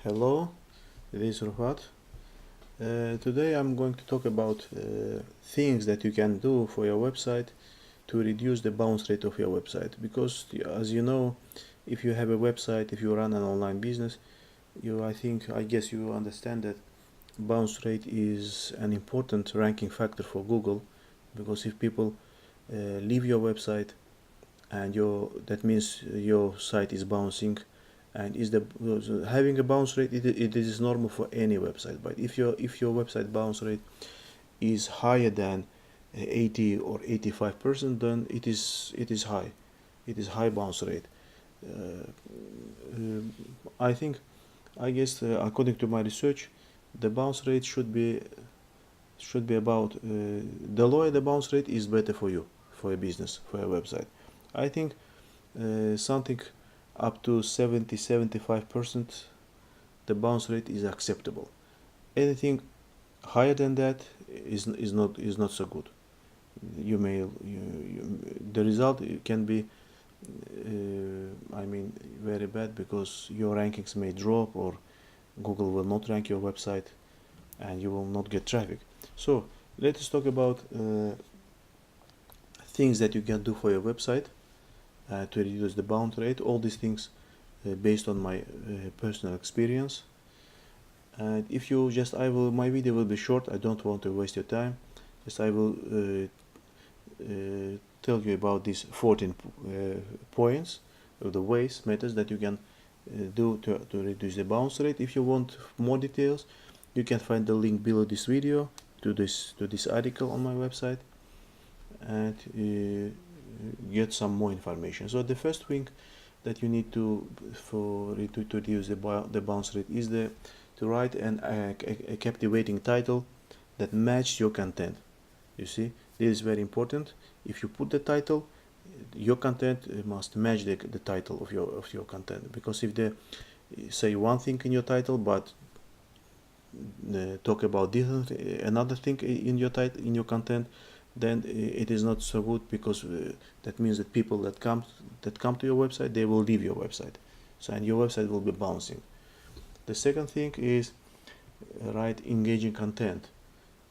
Hello, this is Rufat. Today I'm going to talk about things that you can do for your website to reduce the bounce rate of your website. Because as you know, if you have a website, if you run an online business, I guess you understand that bounce rate is an important ranking factor for Google. Because if people leave your website and that means your site is bouncing, and is the having a bounce rate, it is normal for any website. But if your website bounce rate is higher than 80 or 85%, then it is high, it is high bounce rate. uh, I guess, according to my research, the bounce rate should be about, the lower the bounce rate is better for you, for a business, for a website. I think something up to 70-75%, the bounce rate is acceptable. Anything higher than that is not so good. The result can be, very bad, because your rankings may drop, or Google will not rank your website, and you will not get traffic. So let us talk about things that you can do for your website to reduce the bounce rate. All these things based on my personal experience. And if you just, my video will be short. I don't want to waste your time. Just I will tell you about these 14 points, of the methods that you can do to reduce the bounce rate. If you want more details, you can find the link below this video to this article on my website, and get some more information. So the first thing that you need to reduce the bounce rate is to write a captivating title that matches your content. You see, this is very important. If you put the title, your content must match the title of your content. Because if they say one thing in your title, but talk about different another thing in your content, then it is not so good, because that means that people that come to your website, they will leave your website. So, and your website will be bouncing. The second thing is write engaging content.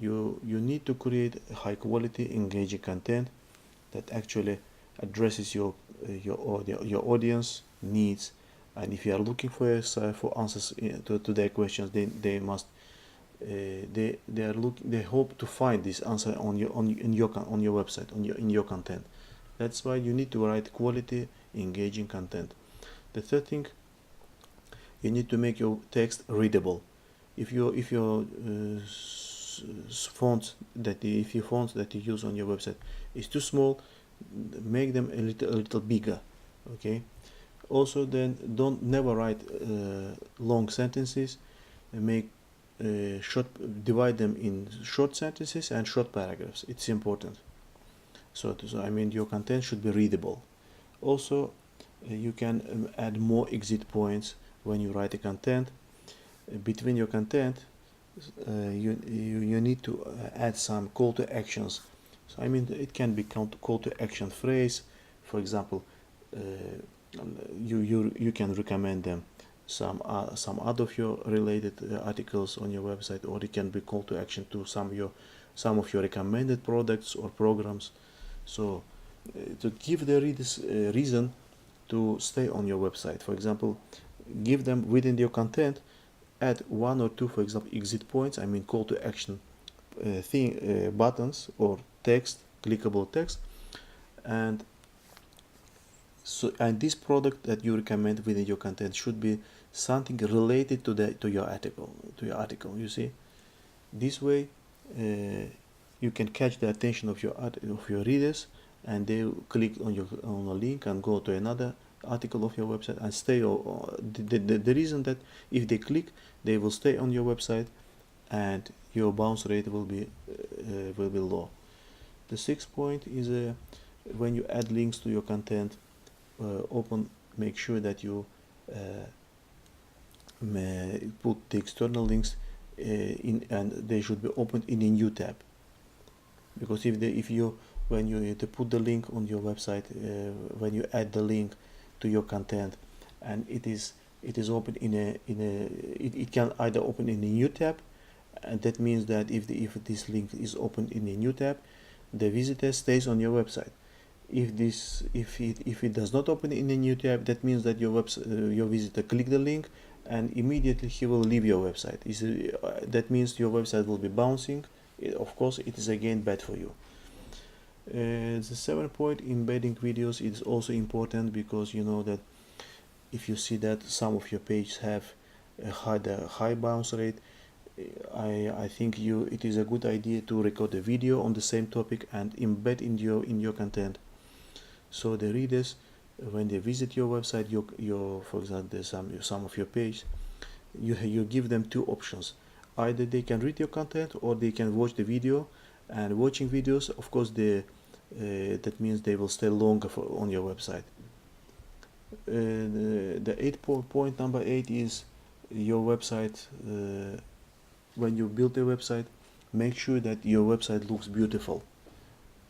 You need to create high quality engaging content that actually addresses your audience needs. And if you are looking for answers to their questions, they must they hope to find this answer on your website, in your content. That's why you need to write quality engaging content. The third thing, you need to make your text readable. If your fonts that you use on your website is too small, make them a little bigger. Okay. Also, then never write long sentences. Make divide them in short sentences and short paragraphs. It's important. So your content should be readable. Also, you can add more exit points when you write a content. Between your content, you need to add some call to actions. So it can be call to action phrase. For example, you can recommend them some other of your related articles on your website, or it can be call to action to some of your recommended products or programs. So to give the readers reason to stay on your website. For example, give them within your content, add one or two, for example, exit points, call to action buttons or text, clickable text. And this product that you recommend within your content should be something related to your article. You see, this way you can catch the attention of your readers, and they click on a link and go to another article of your website and stay. The reason that if they click, they will stay on your website, and your bounce rate will be low. The sixth point is when you add links to your content, make sure that you put the external links in, and they should be opened in a new tab. Because when you put the link on your website, when you add the link to your content, and it is it is open it can either open in a new tab, and that means that if this link is opened in a new tab, the visitor stays on your website. If it does not open in a new tab, that means that your visitor click the link and immediately he will leave your website. That means your website will be bouncing. Of course, it is again bad for you. The 7th point, embedding videos, is also important, because you know that if you see that some of your pages have a high bounce rate, I think it is a good idea to record a video on the same topic and embed in your content, so the readers, when they visit your website, for example, some of your page, you give them two options. Either they can read your content or they can watch the video, and watching videos, of course, that means they will stay longer on your website. Point number 8 is your website. When you build a website, make sure that your website looks beautiful.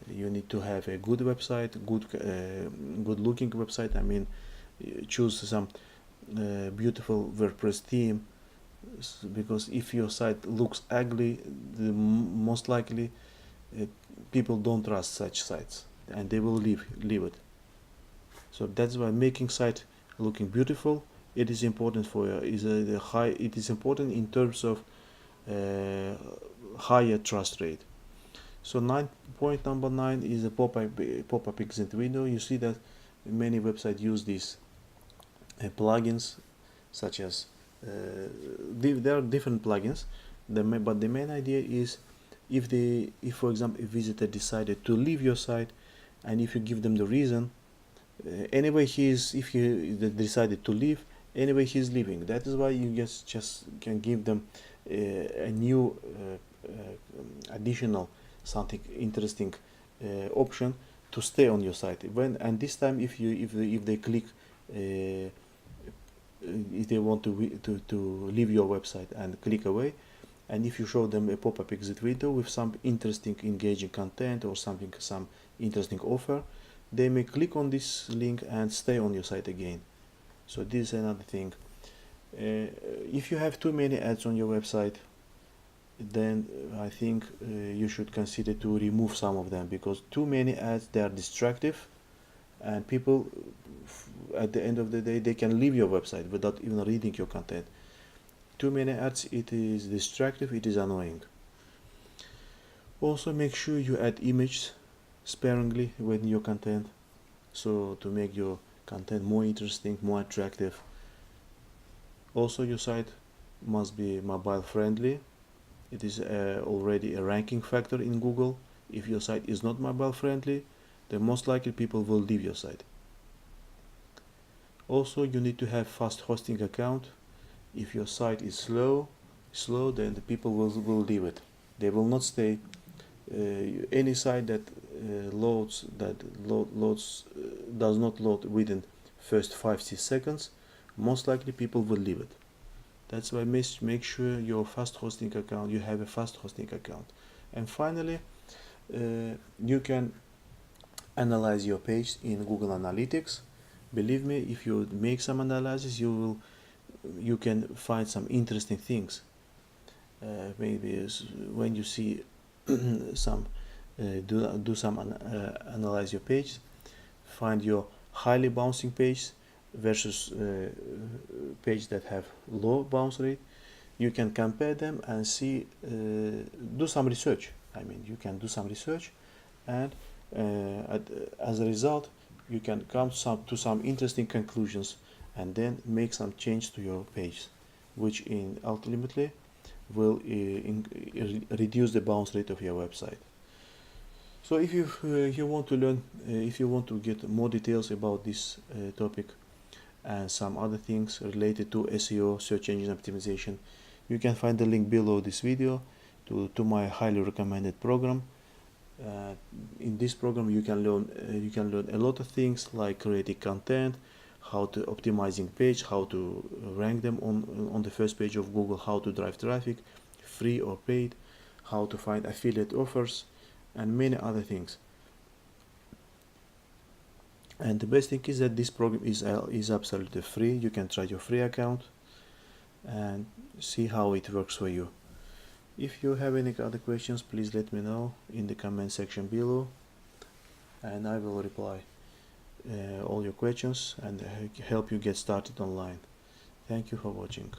You need to have a good website, good looking website. I mean, choose some beautiful WordPress theme, because if your site looks ugly, most likely people don't trust such sites and they will leave it. So that's why making site looking beautiful, it is important for it is important in terms of higher trust rate. So point number 9 is a pop-up exit window. You see that many websites use these plugins, such as there are different plugins, but the main idea is if for example a visitor decided to leave your site, and if you give them the reason, anyway if he decided to leave, anyway he's leaving. That is why you just can give them a new additional something interesting option to stay on your site. And this time if they click, if they want to leave your website and click away, and if you show them a pop-up exit window with some interesting engaging content or some interesting offer, they may click on this link and stay on your site again. So this is another thing. If you have too many ads on your website, then I think you should consider to remove some of them, because too many ads, they are distractive, and people at the end of the day, they can leave your website without even reading your content. Too many ads, it is distractive, it is annoying. Also, make sure you add images sparingly with your content, so to make your content more interesting, more attractive. Also, your site must be mobile friendly. It is already a ranking factor in Google. If your site is not mobile friendly, then most likely people will leave your site. Also, you need to have fast hosting account. If your site is slow, then the people will leave it. They will not stay. Any site that does not load within first 5-6 seconds, most likely people will leave it. That's why make sure you have a fast hosting account. And finally, you can analyze your page in Google Analytics. Believe me, if you make some analysis, you can find some interesting things. Maybe when you see analyze your page, find your highly bouncing page versus page that have low bounce rate. You can compare them and see, do some research. I mean, you can do some research, and as a result, you can come to some interesting conclusions, and then make some change to your page, which ultimately will reduce the bounce rate of your website. So if you want to learn, if you want to get more details about this topic and some other things related to SEO, search engine optimization, you can find the link below this video to my highly recommended program. In this program, you can learn a lot of things, like creating content, how to optimizing page, how to rank them on the first page of Google, how to drive traffic, free or paid, how to find affiliate offers, and many other things. And the best thing is that this program is absolutely free. You can try your free account and see how it works for you. If you have any other questions, please let me know in the comment section below, and I will reply all your questions and help you get started online. Thank you for watching.